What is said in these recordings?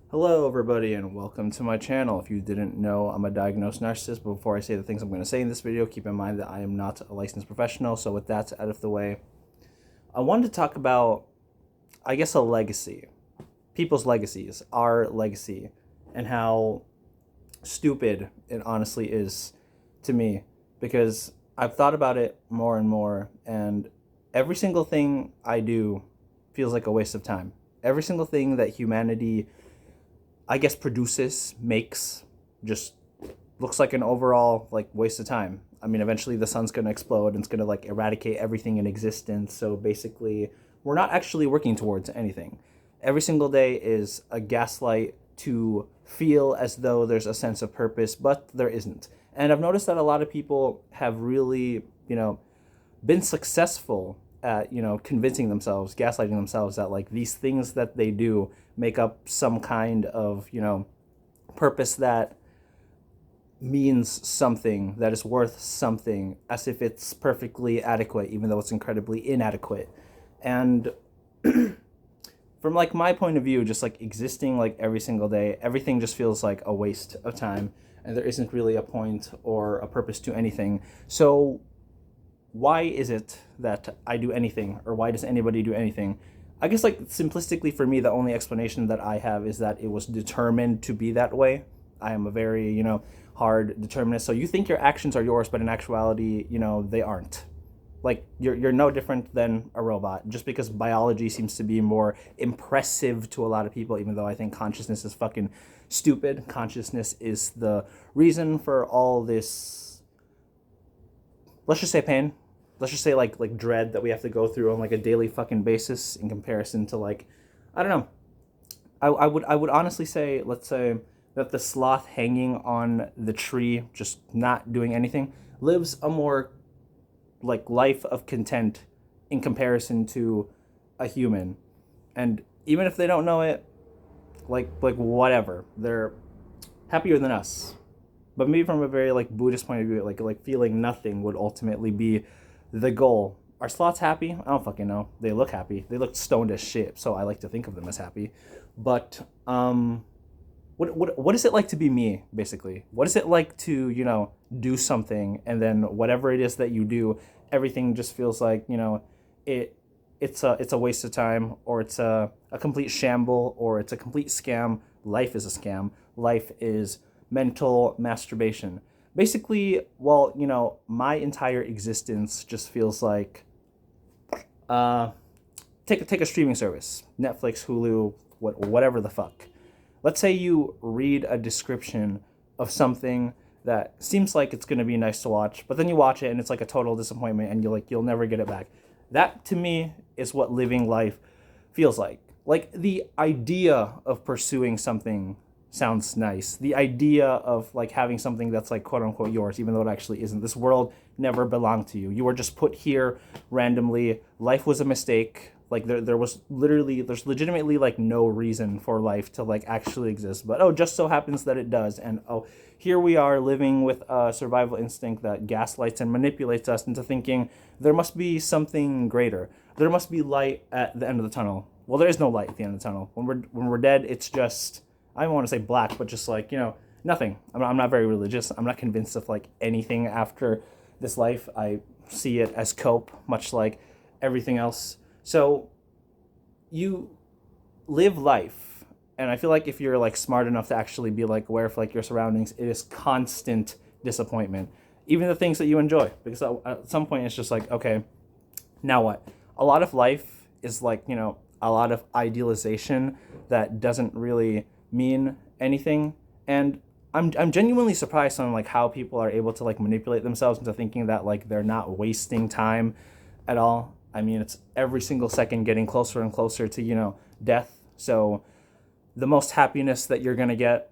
Hello, everybody, and welcome to my channel. If you didn't know, I'm a diagnosed narcissist. But before I say the things I'm going to say in this video, keep in mind that I am not a licensed professional. So with that out of the way, I wanted to talk about, I guess, a legacy. People's legacies, our legacy, and how stupid it honestly is to me. Because I've thought about it more and more, and every single thing I do feels like a waste of time. Every single thing that humanity, I guess, produces, makes, just looks like an overall like waste of time. I mean, eventually the sun's gonna explode and it's gonna like eradicate everything in existence. So basically, we're not actually working towards anything. Every single day is a gaslight to feel as though there's a sense of purpose, but there isn't. And I've noticed that a lot of people have really, been successful at convincing themselves, gaslighting themselves that like these things that they do make up some kind of purpose that means something, that is worth something, as if it's perfectly adequate even though it's incredibly inadequate. And from like my point of view, just like existing like every single day, everything just feels like a waste of time, and there isn't really a point or a purpose to anything. So why is it that I do anything, or why does anybody do anything? I guess like simplistically for me, the only explanation that I have is that it was determined to be that way. I am a very, hard determinist. So you think your actions are yours, but in actuality, they aren't. Like you're no different than a robot, just because biology seems to be more impressive to a lot of people, even though I think consciousness is fucking stupid. Consciousness is the reason for all this, let's just say, pain. Let's just say like dread that we have to go through on like a daily fucking basis in comparison to like, I don't know. I would honestly say, let's say that the sloth hanging on the tree, just not doing anything, lives a more like life of content in comparison to a human. And even if they don't know it, like whatever, they're happier than us. But maybe from a very like Buddhist point of view, like feeling nothing would ultimately be the goal. Are sloths happy? I don't fucking know. They look happy. They look stoned as shit, so I like to think of them as happy. But what is it like to be me, basically? What is it like to, do something, and then whatever it is that you do, everything just feels like, it's a waste of time, or it's a complete shamble, or it's a complete scam. Life is a scam. Life is mental masturbation. Basically, well, my entire existence just feels like take a streaming service, Netflix, Hulu, whatever the fuck. Let's say you read a description of something that seems like it's going to be nice to watch, but then you watch it and it's like a total disappointment, and you'll never get it back. That to me is what living life feels like. Like the idea of pursuing something sounds nice. The idea of like having something that's like quote unquote yours, even though it actually isn't. This world never belonged to you. You were just put here randomly. Life was a mistake. Like there's legitimately like no reason for life to like actually exist. But oh, just so happens that it does. And oh, here we are living with a survival instinct that gaslights and manipulates us into thinking there must be something greater. There must be light at the end of the tunnel. Well, there is no light at the end of the tunnel. When we're dead, it's just, I don't want to say black, but just like, nothing. I'm not very religious. I'm not convinced of like anything after this life. I see it as cope, much like everything else. So you live life, and I feel like if you're like smart enough to actually be like aware of like your surroundings, it is constant disappointment, even the things that you enjoy, because at some point it's just like, okay, now what? A lot of life is like, a lot of idealization that doesn't really mean anything. And I'm genuinely surprised on like how people are able to like manipulate themselves into thinking that like they're not wasting time at all. I mean, it's every single second getting closer and closer to, death. So the most happiness that you're going to get,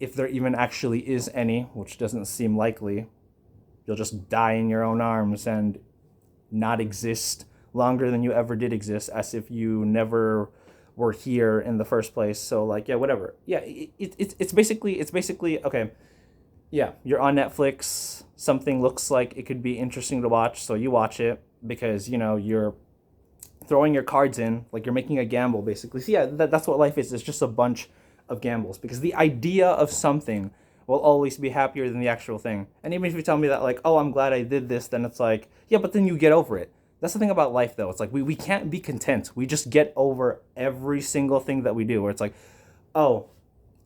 if there even actually is any, which doesn't seem likely, you'll just die in your own arms and not exist longer than you ever did exist, as if you never were here in the first place. So like, yeah, whatever. Yeah, it's basically okay. Yeah, you're on Netflix. Something looks like it could be interesting to watch, so you watch it because you're throwing your cards in, like you're making a gamble, basically. So yeah, that's what life is. It's just a bunch of gambles, because the idea of something will always be happier than the actual thing. And even if you tell me that, like, oh, I'm glad I did this, then it's like, yeah, but then you get over it. That's the thing about life, though. It's like we can't be content. We just get over every single thing that we do, where it's like, oh,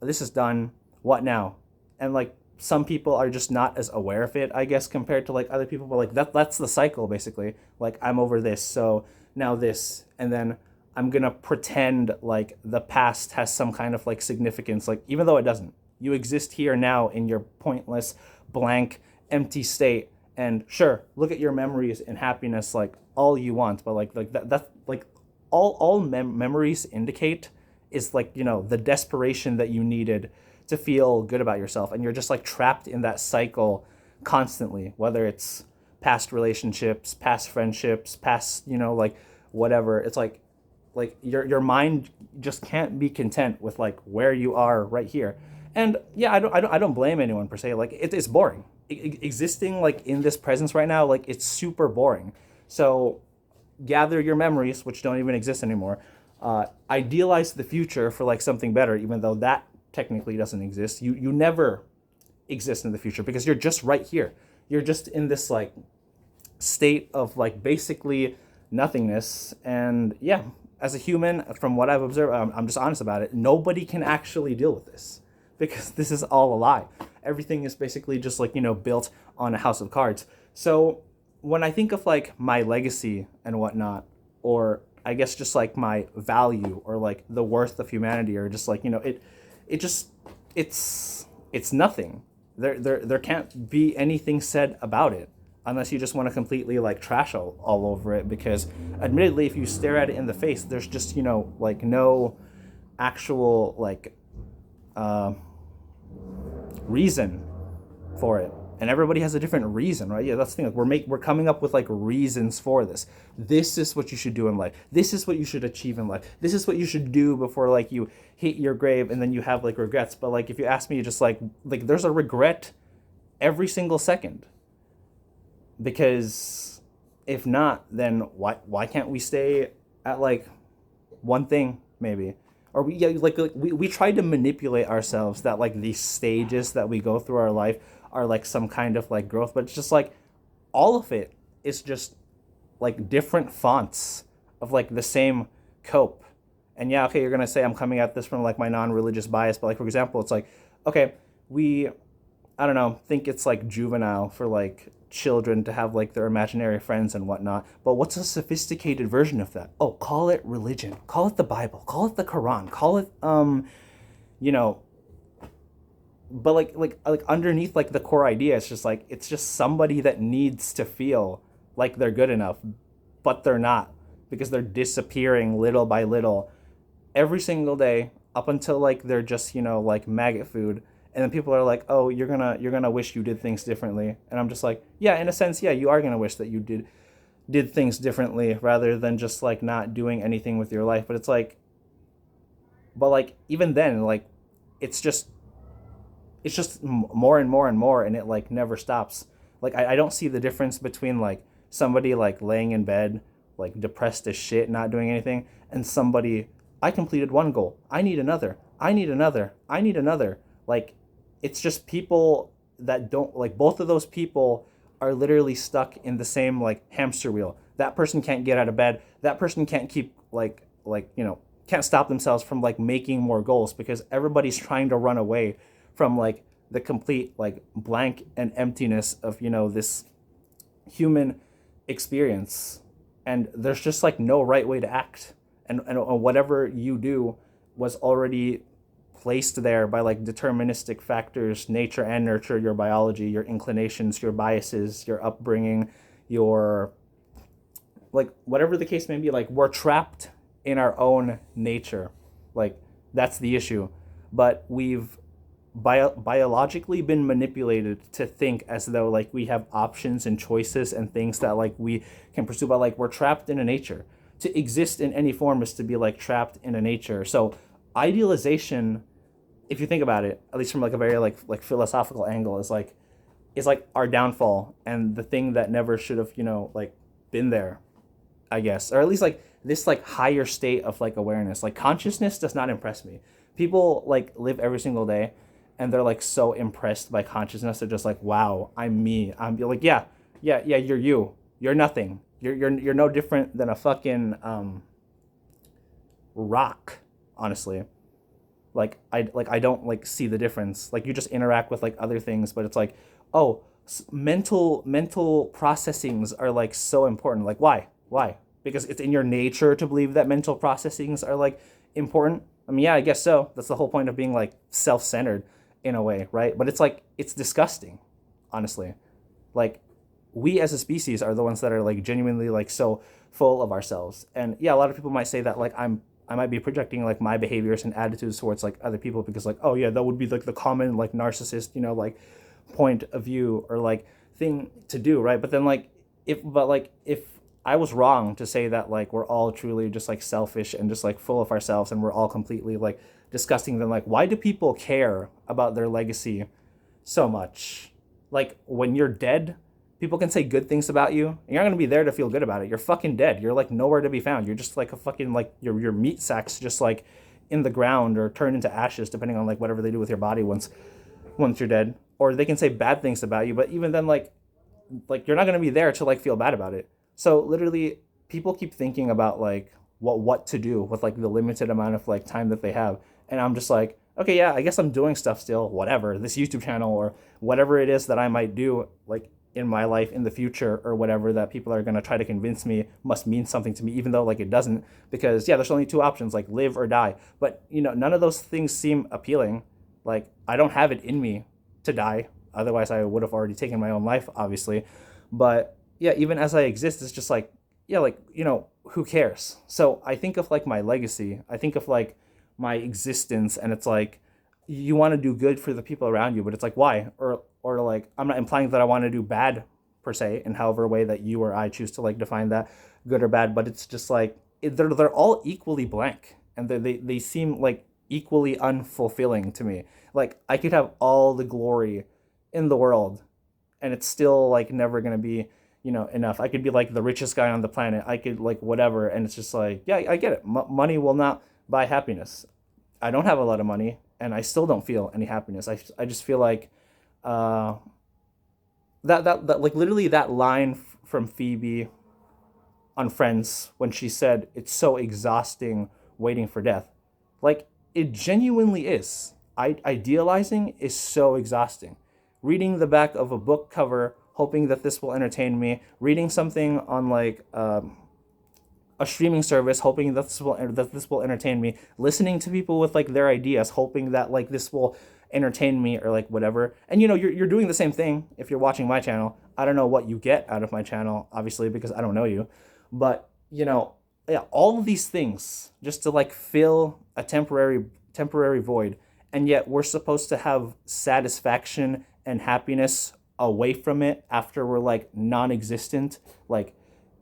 this is done. What now? And like some people are just not as aware of it, I guess, compared to like other people. But like that's the cycle, basically. Like, I'm over this, so now this, and then I'm gonna pretend like the past has some kind of like significance, like even though it doesn't. You exist here now in your pointless, blank, empty state. And sure, look at your memories and happiness like all you want, but like that like all memories indicate is like, you know, the desperation that you needed to feel good about yourself, and you're just like trapped in that cycle constantly, whether it's past relationships, past friendships, past, you know, like whatever. It's like your mind just can't be content with like where you are right here. And yeah, I don't blame anyone per se. Like it's boring. Existing like in this presence right now, like it's super boring. So gather your memories, which don't even exist anymore. Idealize the future for like something better, even though that technically doesn't exist. You never exist in the future, because you're just right here. You're just in this like state of like basically nothingness. And yeah, as a human, from what I've observed, I'm just honest about it. Nobody can actually deal with this, because this is all a lie. Everything is basically just like, you know, built on a house of cards. So when I think of like my legacy and whatnot, or I guess just like my value or like the worth of humanity, or just like, you know, it's nothing. There can't be anything said about it, unless you just want to completely like trash all over it, because admittedly, if you stare at it in the face, there's just, you know, like no actual like reason for it. And everybody has a different reason, right? Yeah, that's the thing. Like we're coming up with like reasons for this. This is what you should do in life. This is what you should achieve in life. This is what you should do before like you hit your grave and then you have like regrets. But like if you ask me, just like there's a regret every single second. Because if not, then why can't we stay at like one thing maybe? Or we try to manipulate ourselves that like these stages that we go through our life are like some kind of like growth, but it's just like all of it is just like different fonts of like the same cope. And yeah, okay, you're gonna say I'm coming at this from like my non-religious bias, but like for example, it's like, okay, I don't know, think it's like juvenile for like children to have like their imaginary friends and whatnot, but what's a sophisticated version of that? Oh, call it religion, call it the Bible, call it the Quran, call it you know. But like underneath like the core idea, it's just somebody that needs to feel like they're good enough, but they're not, because they're disappearing little by little every single day, up until like they're just, you know, like maggot food. And then people are like, oh, you're gonna wish you did things differently. And I'm just like, yeah, in a sense, yeah, you are gonna wish that you did things differently, rather than just like not doing anything with your life. But it's like, but like even then, like it's just more and more and more, and it like never stops. Like I don't see the difference between like somebody like laying in bed like depressed as shit, not doing anything, and somebody, I completed one goal, I need another, I need another, I need another. Like it's just people that don't, like both of those people are literally stuck in the same like hamster wheel. That person can't get out of bed, that person can't keep like you know, can't stop themselves from like making more goals, because everybody's trying to run away from like the complete like blank and emptiness of, you know, this human experience. And there's just like no right way to act, and whatever you do was already placed there by like deterministic factors, nature and nurture, your biology, your inclinations, your biases, your upbringing, your like whatever the case may be. Like we're trapped in our own nature. Like that's the issue. But we've biologically been manipulated to think as though like we have options and choices and things that like we can pursue, but like we're trapped in a nature. To exist in any form is to be like trapped in a nature. So idealization, if you think about it, at least from like a very like philosophical angle, is like our downfall, and the thing that never should have, you know, like been there, I guess. Or at least like this like higher state of like awareness. Like consciousness does not impress me, People like live every single day and they're like so impressed by consciousness. They're just like, wow, I'm me. I'm like, yeah, you're you. You're nothing. You're no different than a fucking rock, honestly. I don't like see the difference. Like you just interact with like other things, but it's like, oh, mental processings are like so important. Like why? Because it's in your nature to believe that mental processings are like important. I mean, yeah, I guess so. That's the whole point of being like self-centered in a way, right? But it's like it's disgusting, honestly. Like we as a species are the ones that are like genuinely like so full of ourselves. And yeah, a lot of people might say that like I might be projecting like my behaviors and attitudes towards like other people because like, oh yeah, that would be like the common like narcissist, like point of view or like thing to do, right? But then like if I was wrong to say that like we're all truly just like selfish and just like full of ourselves and we're all completely like disgusting, then like why do people care about their legacy so much? Like when you're dead, people can say good things about you, and you're not gonna be there to feel good about it. You're fucking dead. You're like nowhere to be found. You're just like a fucking like your meat sacks just like in the ground or turned into ashes, depending on like whatever they do with your body once you're dead. Or they can say bad things about you, but even then like you're not gonna be there to like feel bad about it. So literally, people keep thinking about like what to do with like the limited amount of like time that they have, and I'm just like, okay, yeah, I guess I'm doing stuff still, whatever, this YouTube channel or whatever it is that I might do like in my life in the future or whatever that people are going to try to convince me must mean something to me, even though like it doesn't, because yeah, there's only two options, like live or die. But none of those things seem appealing. Like I don't have it in me to die. Otherwise I would have already taken my own life, obviously. But yeah, even as I exist, it's just like, yeah, like, who cares? So I think of like my legacy. I think of like my existence, and it's like you want to do good for the people around you, but it's like why? Or like I'm not implying that I want to do bad per se in however way that you or I choose to like define that good or bad, but it's just like they're all equally blank, and they seem like equally unfulfilling to me. Like I could have all the glory in the world and it's still like never going to be enough. I could be like the richest guy on the planet. I could like whatever, and it's just like, yeah, I get it. Money will not buy happiness. I don't have a lot of money, and I still don't feel any happiness. I just feel like uh, that like literally that line from Phoebe on Friends when she said it's so exhausting waiting for death. Like it genuinely is. Idealizing is so exhausting. Reading the back of a book cover, hoping that this will entertain me. Reading something on like a streaming service, hoping that this will entertain me. Listening to people with like their ideas, hoping that like this will entertain me or like whatever. And you're doing the same thing if you're watching my channel. I don't know what you get out of my channel, obviously, because I don't know you, but yeah, all of these things just to like fill a temporary void, and yet we're supposed to have satisfaction and happiness away from it after we're like non-existent. Like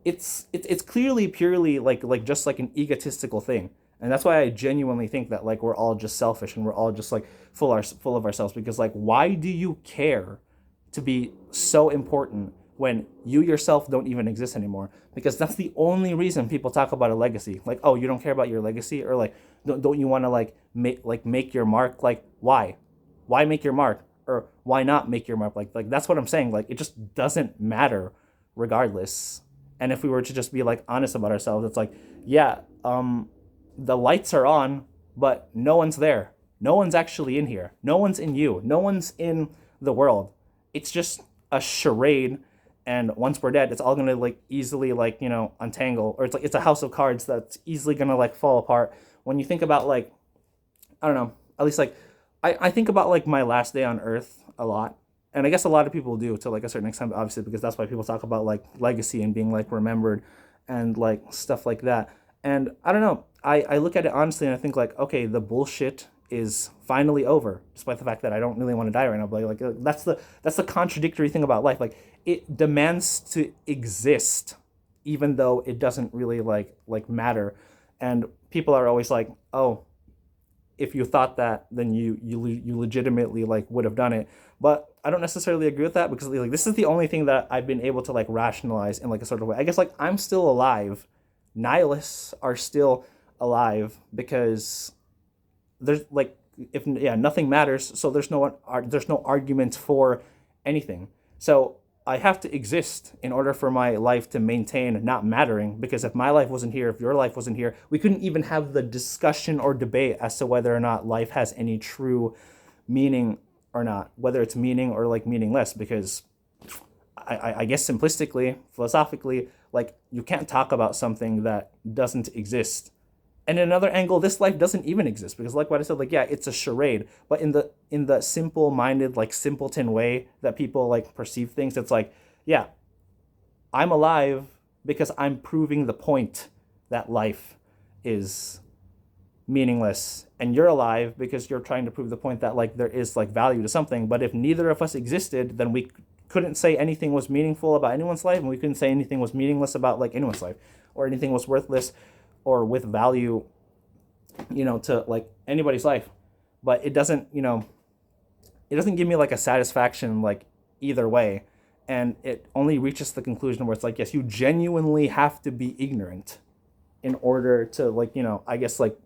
it's clearly purely like just like an egotistical thing. And that's why I genuinely think that like we're all just selfish and we're all just like full of ourselves, because like why do you care to be so important when you yourself don't even exist anymore? Because that's the only reason people talk about a legacy. Like, oh, you don't care about your legacy, or like don't you want to like make your mark? Like why make your mark, or why not make your mark? Like that's what I'm saying. Like it just doesn't matter regardless. And if we were to just be like honest about ourselves, it's like, yeah, the lights are on, but no one's there. No one's actually in here. No one's in you. No one's in the world. It's just a charade. And once we're dead, it's all gonna like easily like untangle, or it's like it's a house of cards that's easily gonna like fall apart. When you think about like, I don't know, at least like I think about like my last day on Earth a lot, and I guess a lot of people do to like a certain extent, obviously, because that's why people talk about like legacy and being like remembered and like stuff like that. And I don't know, I look at it honestly and I think like, okay, the bullshit is finally over, despite the fact that I don't really want to die right now. But like that's the contradictory thing about life. Like it demands to exist, even though it doesn't really like matter. And people are always like, oh, if you thought that, then you legitimately like would have done it. But I don't necessarily agree with that, because like this is the only thing that I've been able to like rationalize in like a sort of way. I guess like I'm still alive. Nihilists are still alive because there's like, if nothing matters, so there's no argument for anything. So I have to exist in order for my life to maintain not mattering, because if my life wasn't here, if your life wasn't here, we couldn't even have the discussion or debate as to whether or not life has any true meaning or not, whether it's meaning or like meaningless, because I guess simplistically, philosophically, like, you can't talk about something that doesn't exist. And in another angle, this life doesn't even exist, because like what I said, like, yeah, it's a charade, but in the simple-minded, like, simpleton way that people like perceive things, it's like, yeah, I'm alive because I'm proving the point that life is meaningless, and you're alive because you're trying to prove the point that like there is like value to something. But if neither of us existed, then we couldn't say anything was meaningful about anyone's life, and we couldn't say anything was meaningless about like anyone's life, or anything was worthless or with value, to like anybody's life. But it doesn't, it doesn't give me like a satisfaction like either way. And it only reaches the conclusion where it's like, yes, you genuinely have to be ignorant in order to like, I guess like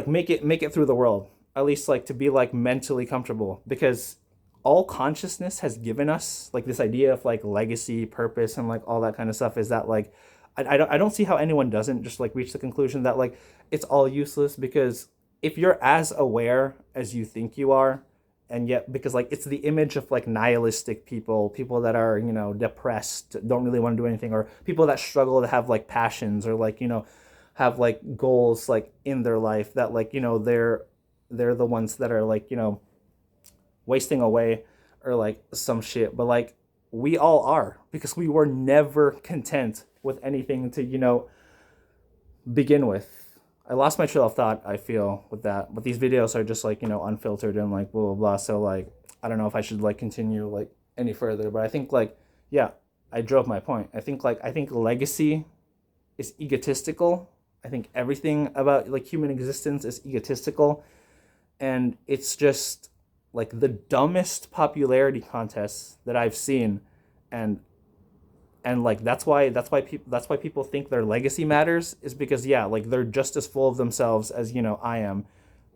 make it through the world, at least like to be like mentally comfortable, because all consciousness has given us like this idea of like legacy, purpose, and like all that kind of stuff, is that like I don't see how anyone doesn't just like reach the conclusion that like it's all useless. Because if you're as aware as you think you are, and yet, because like it's the image of like nihilistic people that are depressed, don't really want to do anything, or people that struggle to have like passions, or like have like goals like in their life, that like they're the ones that are like wasting away or like some shit. But like we all are, because we were never content with anything to begin with. I lost my trail of thought, I feel, with that, but these videos are just like unfiltered and like blah blah blah, so like I don't know if I should like continue like any further. But I think like, yeah, I drove my point. I think legacy is egotistical. I think everything about like human existence is egotistical, and it's just like the dumbest popularity contests that I've seen. And like that's why people think their legacy matters, is because, yeah, like they're just as full of themselves as I am.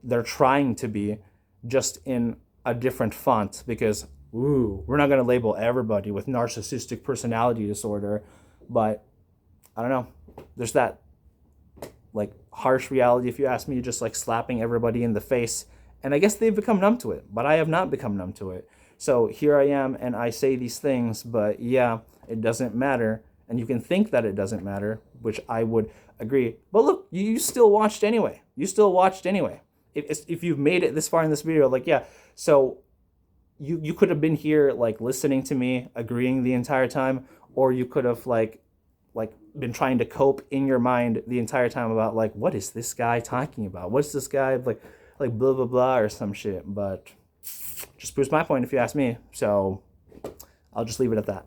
They're trying to be, just in a different font, because we're not going to label everybody with narcissistic personality disorder. But I don't know, there's that like harsh reality, if you ask me, just like slapping everybody in the face. And I guess they've become numb to it, but I have not become numb to it. So here I am, and I say these things, but yeah, it doesn't matter. And you can think that it doesn't matter, which I would agree. But look, you still watched anyway. If you've made it this far in this video, like, yeah, so you could have been here like listening to me, agreeing the entire time, or you could have like been trying to cope in your mind the entire time about like, what is this guy talking about? What's this guy like blah blah blah or some shit. But just proves my point, if you ask me. So I'll just leave it at that.